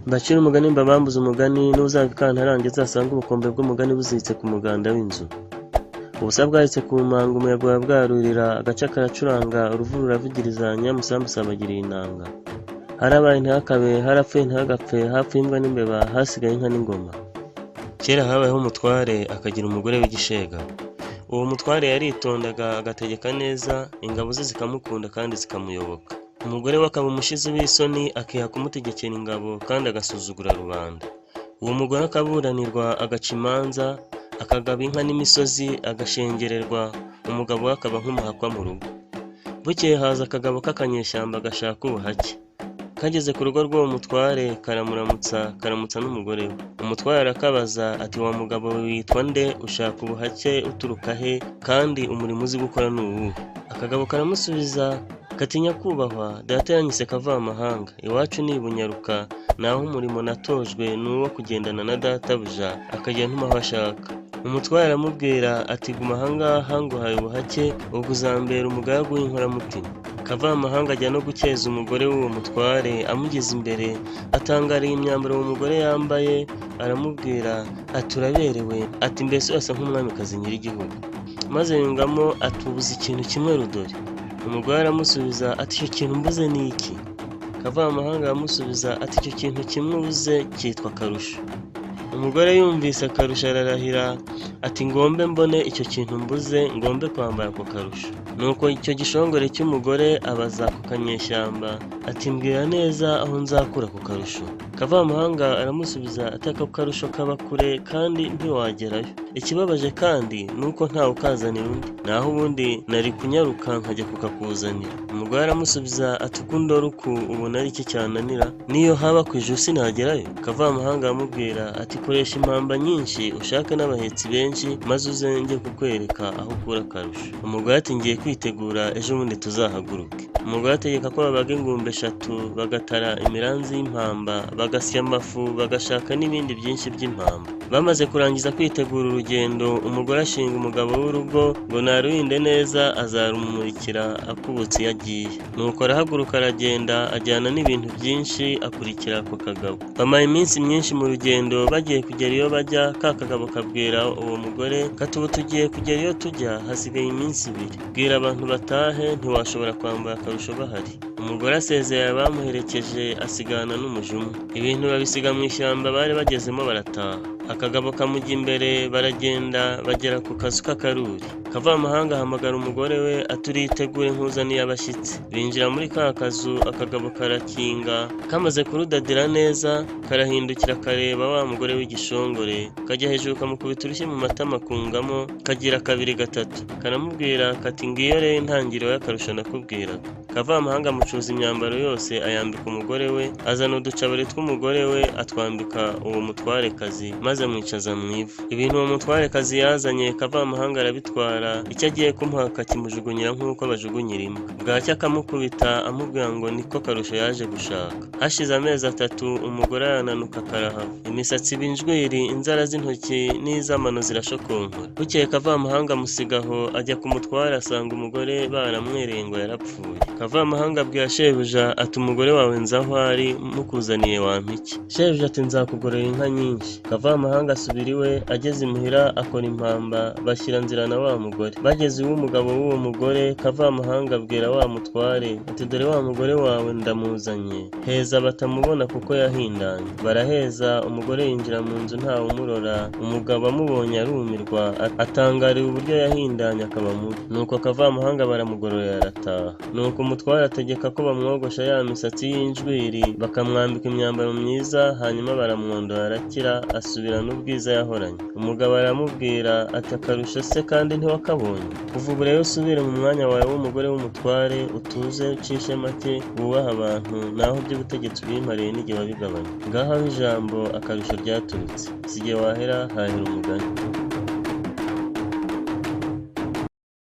Mbacira umugani mbabambuze umugani, n'uzanga ikantarange azasanga ubukombe bw'umugani buzitse ku muganda w'inzu. Ubusa bwahise ku manga, umuyaga wa bwarurira, agace karacuranga, uruvu ruravugiriza, nyamusambu sabagiriye inanga. Harabaye ntihakabe, harapfuye ntihagapfe, hapfuye imbwa n'imbeba, hasigaye inka n'ingoma. Kera habayeho umutware akagira umugore w'igishega. Uwo mutware yaritondaga agategeka neza, ingabo ze zikamukunda kandi zikamuyoboka. Umugore we akaba umushizi w'isoni, akiha kumutegekera ingabo kandi agasuzugura rubanda. Uwo mugore akaburanirwa, agaca imanza, akagaba inka n'imisozi, agashengererwa, umugabo we akaba nk'umuhakwa mu rugo. Bukeye haza akagabo k'akanyeshyamba gashaka ubuhake. Kageze ku rugo rw'uwo mutware karamutsa n'umugore we. Umutware arakabaza ati, wa mugabo witwa nde, ushaka ubuhake uturuka he, kandi umurimo uzi gukora ni uwuhe? Akagabo karamusubiza kati, nyakubahwa, data yanyise Kavamahanga, iwacu ni Bunyaruka, naho umurimo natojwe ni uwo kugendana na databuja akajya ntuma aho ashaka. Umutware aramubwira ati, guma ahangaha nguhaye ubuhake, ubwo uzambera umugaragu w'inkoramutima. Kavamahanga ajya no gukeza umugore w'uwo mutware, amugeze imbere atangariye imyambaro uwo mugore yambaye, aramubwira ati, uraberewe, ati mbese urasa nk'umwamikazi nyir'igihugu. Maze yungamo ati, ubuze ikintu kimwe rudori. Umugore aramusubiza ati, icyo kintu mbuze ni iki? Kavamahanga aramusubiza ati, icyo kintu kimwe ubuze cyitwa akarusho. Umugore yumvise akarusho ararahira ati, ngombe mbone icyo kintu mbuze, ngombe kwambara ako karusho. Nuko icyo gishongore cy'umugore abaza ku kanyeshyamba ati, mbwira neza aho nzakura ako karusho. Kavamahanga aramusubiza ati, ako karusho kaba kure kandi ntiwagerayo. Ikibabaje kandi nuko ntawe ukazanira undi, naho ubundi nari kunyaruka nkajya kukakuzanira. Umugore aramusubiza ati, uko ndora uku ubona ari iki cyananira, niyo haba ku ijuru sinagerayo? Kavamahanga aramubwira ati, koresha impamba nyinshi ushake n'abahetsi benshi, maze uze njye kukwereka aho ukura akarusho. Umugore ati, ngiye kwitegura, ejo bundi tuzahaguruke. Umugore ategeka ko babaga ingumbe 3, bagatara imiranzi y'impamba, bagasya amafu, bagashaka n'ibindi byinshi by'impamba. Bamaze kurangiza kwitegura urugendo, umugore ashinga umugabo w'urugo ngo narurinde neza azarumurikira akubutse iyo agiye. Nuko arahaguruka aragenda, ajyana n'ibintu byinshi akurikira ako kagabo. Bamaye iminsi myinshi mu rugendo, bagiye kugera iyo bajya, ka kagabo kabwira uwo mugore kati, ubu tugiye kugera iyo tujya, hasigaye iminsi 2. Bwira abantu batahe, ntiwashobora kwambara akarusho bahari. Umugore asezeye abamuherekeje, asigana n'umujumu. Ibintu babisiga mu ishyamba bari bagezemo barataha. Akagabo kamujya imbere, baragenda bagera ku kazu k'akaruri. Kavamahanga ahamagara umugore we ati, uritegure nkuzaniye abashyitsi. Binjira muri ka kazu, akagabo karakinga, kamaze kurudadira neza, karahindukira kareba wa mugore w'igishongore, kajya hejuru kamukubita urushyi mu matama kungamo, kagira 2 gatatu. Karamubwira kati, ngiyo rero intangiriro y'akarusho nakubwiraga. Kavamahanga amucuza imyambaro yose ayambika umugore we, azana uducabari tw'umugore we atwambika uwo mutwarekazi, maze amwicaza mu ivu. Ibintu uwo mutwarekazi yazanye Kavamahanga arabitwara, icyo agiye kumuha akakimujugunyira nk'uko bajugunyira imbwa. Bwacya akamukubita amubwira ngo niko karusho yaje gushaka. Hashize amezi 3, umugore arananuka karahava, imisatsi ibinjwiri, inzara z'intoki n'iz'amano zirashokonkora. Bukeye Kavamahanga amusigaho, ajya kumutwara asanga umugore baramwereye ngo yarapfuye. Kavamahanga abwira shebuja ati, umugore wawe nzi aho ari, mukuzaniye wampa iki? Shebuja ati, nzakugorora inka nyinshi. Kavamahanga asubira iwe, ageze imuhira akora impamba, bashyira nzira na wa mugore. Bageze iwe umugabo w'uwo mugore, Kavamahanga abwira wa mutware ati, dore wa mugore wawe ndamuzanye, heza batamubona kuko yahindanye. Baraheza, umugore yinjira mu nzu ntawe umurora. Umugabo amubonye arumirwa, atangarira uburyo yahindanye akaba mubi. Nuko Kavamahanga baramugororera arataha. Nuko umutware ategeka ko bamwogosha ya misatsi y'injwiri, bakamwambika imyambaro myiza, hanyuma baramwondora arakira, asubirana ubwiza yahoranye. Umugabo aramubwira ati, akarusho se kandi ntiwakabonye? Kuva ubu rero usubire mu mwanya wawe w'umugore w'umutware, utuze, ucishe make, wubaha abantu, naho by'ubutegetsi ubimariye n'igihe wabigabanya. Ngaho aho ijambo akarusho ryaturutse, si jye wahera hahera umugani.